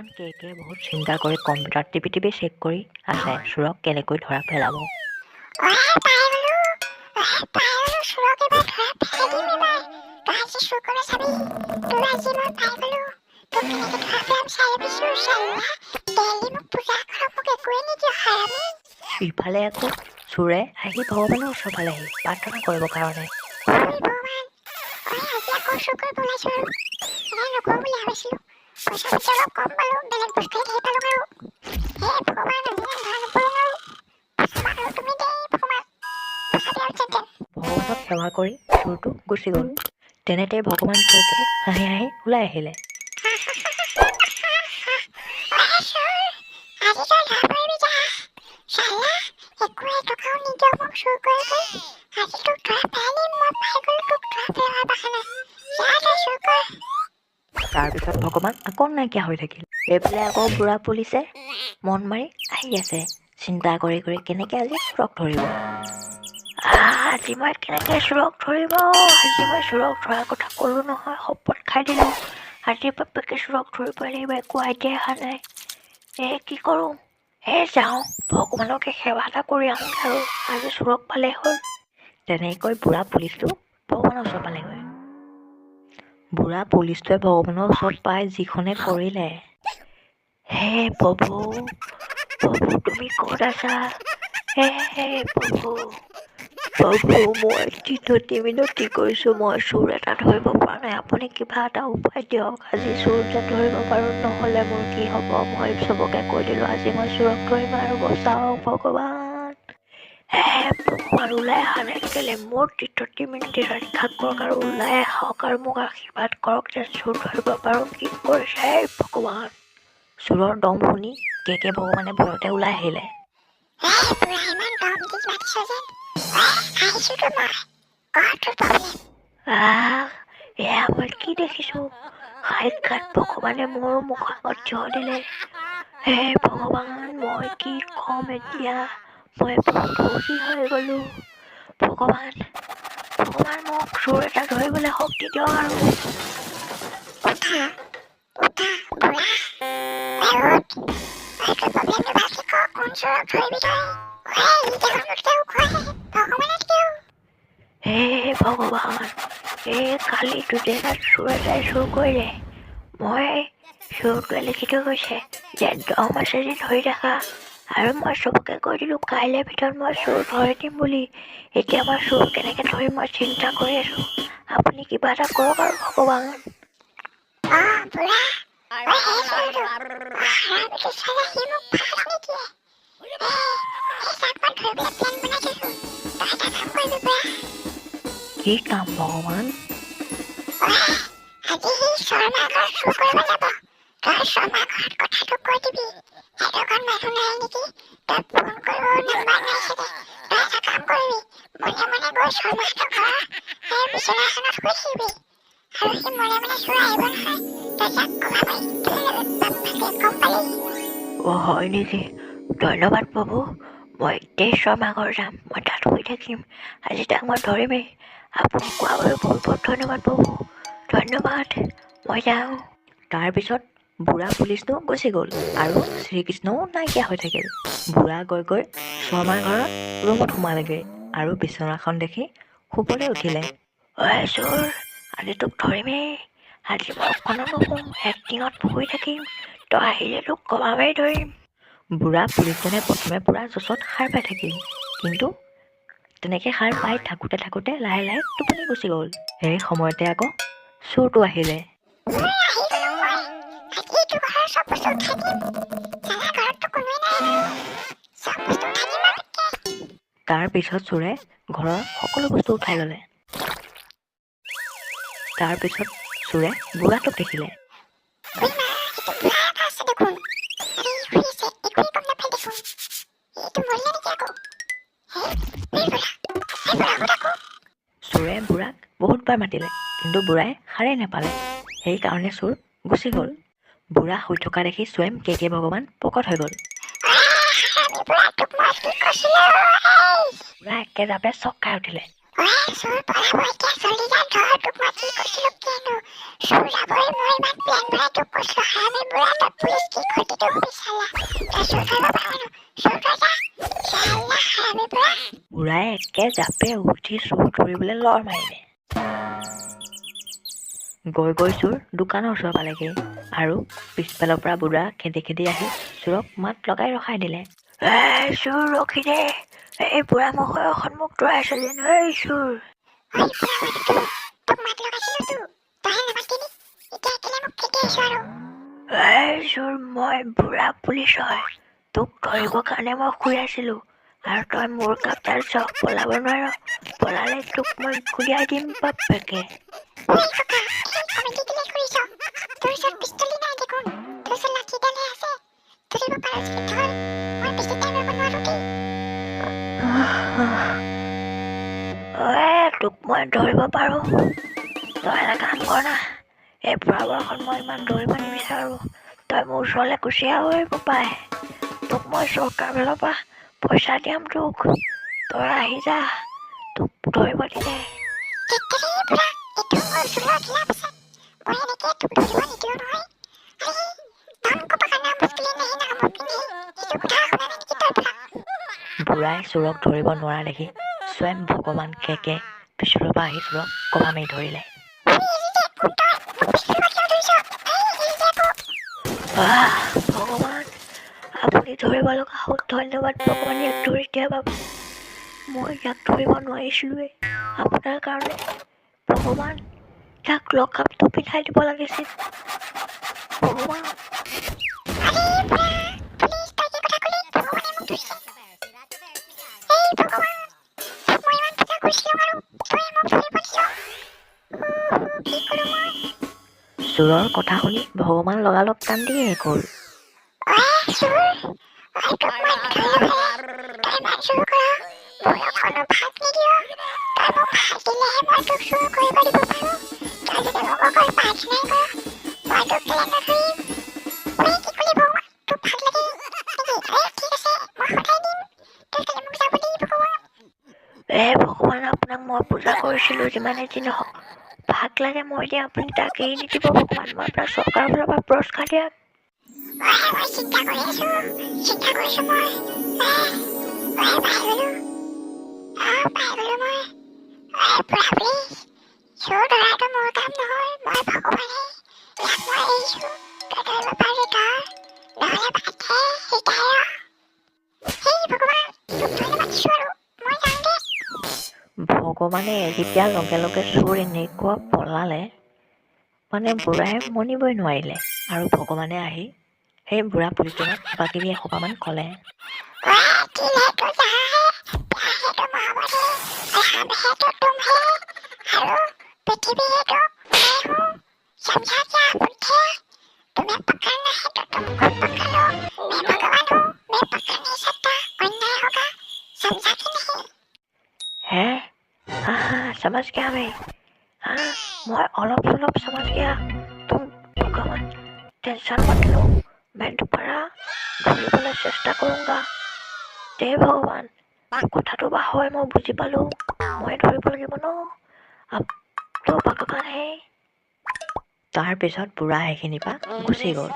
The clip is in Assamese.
ভগৱান কে বহুত চিন্তা কৰি কম্পিউটাৰ টিপি চেক কৰি আছে চোৰক কেনেকৈ ধৰা পেলাব। ইফালে আকৌ চোৰে আহি ভগৱানৰ ওচৰ পালেহি প্ৰাৰ্থনা কৰিবৰ কাৰণে। ভগৱানক সেৱা কৰি চোৰটো গুচি গ'ল। তেনেতে ভগৱান কেকে হাঁহি হাঁহি ওলাই আহিলে। তাৰপিছত ভগৱান আকৌ নাইকিয়া হৈ থাকিল। এইফালে আকৌ বুঢ়া পুলিচে মন মাৰি আহি আছে চিন্তা কৰি কেনেকে আজি চোৰক ধৰিব। আজি মই কেনেকে চোৰক ধৰিব, আজি মই চোৰক ধৰাৰ কথা ক'লো নহয়, শপত খাই দিলো। আজি বাপেকে চোৰক ধৰিব লাগিব, একো আইডিয়া অহা নাই। কি কৰোঁ? যাওঁ ভগৱানকে সেৱা এটা কৰি আহোঁ আৰু আজি চোৰক পালে হ'ল। তেনেকৈ বুঢ়া পুলিচটো ভগৱানৰ ওচৰ পালেগৈ। বুঢ়া পুলিচটোৱে ভগৱানৰ ওচৰত পাই যিখনে কৰিলে, হে প্ৰভু তুমি ক'ত আছা? হে প্ৰভু মই মিনতি কৰিছোঁ, মই চোৰ এটা ধৰিব পৰা নাই, আপুনি কিবা এটা উপায় দিয়ক। আজি চোৰ এটা ধৰিব পাৰোঁ, নহ'লে মোৰ কি হ'ব? মই চবকে কৈ দিলোঁ আজি মই চোৰক ধৰিম আৰু বচাওক ভগৱান। ভগৱান ওলাই অহা নাই কেলে? মোৰ মিনতি ৰক্ষা কৰক আৰু ওলাই আহক আৰু মোক আশীৰ্বাদ কৰক যে চোৰ ধৰিব পাৰোঁ। কি কৰিছে ভগৱান? চোৰৰ দম শুনি কে ভগৱানে ভয়তে ওলাই আহিলে। এয়া মই কি দেখিছোঁ? সাক্ষাৎ ভগৱানে মোৰ মুখৰ আগত থিয় দিলে। হে ভগৱান, মই কি ক'ম এতিয়া? মই বহুত সুখী হৈ গ'লোঁ। ভগৱান মোক চোৰ এটা ধৰিবলৈ শক্তি দিয়ক আৰু। হে ভগৱান, কালিটো জেগাত চোৰ এটাই চোৰ কৰিলে। মই চোৰটোৱে লিখি থৈ গৈছে যে দম আছে যে ধৰি থাকা, আৰু মই চবকে কৈ দিলোঁ কাইলৈ ভিতৰত মই চোৰ ধৰি দিম বুলি। এতিয়া মই চোৰ কেনেকে ধৰিম মই চিন্তা কৰি আছোঁ। আপুনি কিবা এটা কৰক আৰু ভগৱান। কি কাম ভগৱান? হয় নেকি? ধন্যবাদ প্ৰভু। মই এতিয়া শৰ্মা ঘৰ যাম, মই তাত শুই থাকিম। আজি তাক মই ধৰিমেই। আপুনি কোৱা বাবে বহুত ধন্যবাদ প্ৰভু। ধন্যবাদ, মই যাওঁ। তাৰপিছত বুঢ়া পুলিচটো গুচি গ'ল আৰু শ্ৰীকৃষ্ণও নাইকিয়া হৈ থাকিল। বুঢ়া গৈ শৰ্মাৰ ঘৰত ৰুমত সোমালেগৈ আৰু বিচনাখন দেখি শুবলৈ উঠিলে। চোৰ, আজি তোক ধৰিমেই। আজি মই অকণো নুশুম, এক্টিঙত শুই থাকিম। তই আহিলে তোক কমামেই ধৰিম। বুঢ়া পুলিচজনে প্ৰথমে পুৰা জোচত সাৰ পাই থাকিল, কিন্তু তেনেকে সাৰ পাই থাকোঁতে লাহে লাহে টোপনি গুচি গ'ল। সেই সময়তে আকৌ চোৰটো আহিলে। তাৰ পিছত চোৰে ঘৰৰ সকলো বস্তু উঠাই ল'লে। তাৰপিছত চোৰে বুঢ়াটোক দেখিলে। চোৰে বুঢ়াক বহুতবাৰ মাতিলে, কিন্তু বুঢ়াই সাৰেই নাপালে। সেইকাৰণে চোৰ গুচি গ'ল। বুঢ়া শুই থকা দেখি স্বয়ং কে ভগৱান প্ৰকট হৈ গ'ল। বুঢ়া একেজাপে চক খাই উঠিলে। একে জাপে উঠি চোৰ ধৰিবলৈ লৰ মাৰিলে। গৈ চোৰ দোকানৰ ওচৰ পালেগে আৰু পিছফালৰ পৰা বুঢ়া খেদি খেদি আহি চোৰক মাত লগাই ৰখাই দিলে। চোৰ ৰখি দে, এই বুঢ়া মহৰ সন্মুখ দৌৰাইছ যেন, এই চোৰ। চোৰ, মই বুঢ়া পুলিচ হয়। তোক ধৰিবৰ কাৰণে মই শুই আছিলো আৰু তই মোৰ কাপ্তাৰ চ পলাব নোৱাৰ। পলালে তোক মই গুলিয়াই দিম বাপেকে। তোক মই ধৰিব পাৰো। তই এটা কাম কৰ না, এই বুঢ়া বয়সত মই ইমান ধৰিব নিবিচাৰো। তই মোৰ ওচৰলৈ গুচি আহিব পায়। তোক মই চৰকাৰ ফালৰ পৰা পইচা দিয়াম তোক। তই আহি যা, তোক ধৰিব দিলে। বুঢ়াই চোৰক ধৰিব নোৱাৰা দেখি স্বয়ং ভগৱান কেকে পিছলৰ পৰা আহি চোৰক কবা মাৰি ধৰিলে। ভগৱান, আপুনি ধৰিব লগা হ'ল। ধন্যবাদ ভগৱান, ইয়াক ধৰি দিয়া বাবে। মই ইয়াক ধৰিব নোৱাৰিছিলোৱেই আপোনাৰ কাৰণে। ভগৱান, ইয়াক লকআপটো পিন্ধাই দিব লাগিছিল। ভগৱান, চোৰৰ কথা শুনি ভগৱান লগালগ কান্দিয়ে গ'ল। ভগৱান, আপোনাক মই পূজা কৰিছিলো, যিমানে যি নহওক ভাগ লাগে মই দিয়া, আপুনি তাক এৰি নিদিব ভগৱান। মই আপোনাক চৰকাৰৰ ফালৰ পৰা পুৰস্কাৰ দিয়াম। ভগৱানে এৰি দিয়াৰ লগে লগে চোৰ এনেকুৱা পলালে, বুঢ়াই মনিবই নোৱাৰিলে। আৰু ভগৱানে আহি সেই বুঢ়া পুলিজনক কিবা কিবি এসোপামান ক'লে। समझ गया मैं অলপ চলপ समझ गया। तुम भगवान टेंशन मत लो, मैं दोबारा ধৰিবলৈ চেষ্টা কৰোঁগা। দে ভগৱান, কথাটো বা হয় মই বুজি পালোঁ। মই ধৰিব লাগিব ন, তো ভগৱান হে। তাৰ পিছত বুঢ়া সেইখিনিৰ পৰা গুচি গ'ল।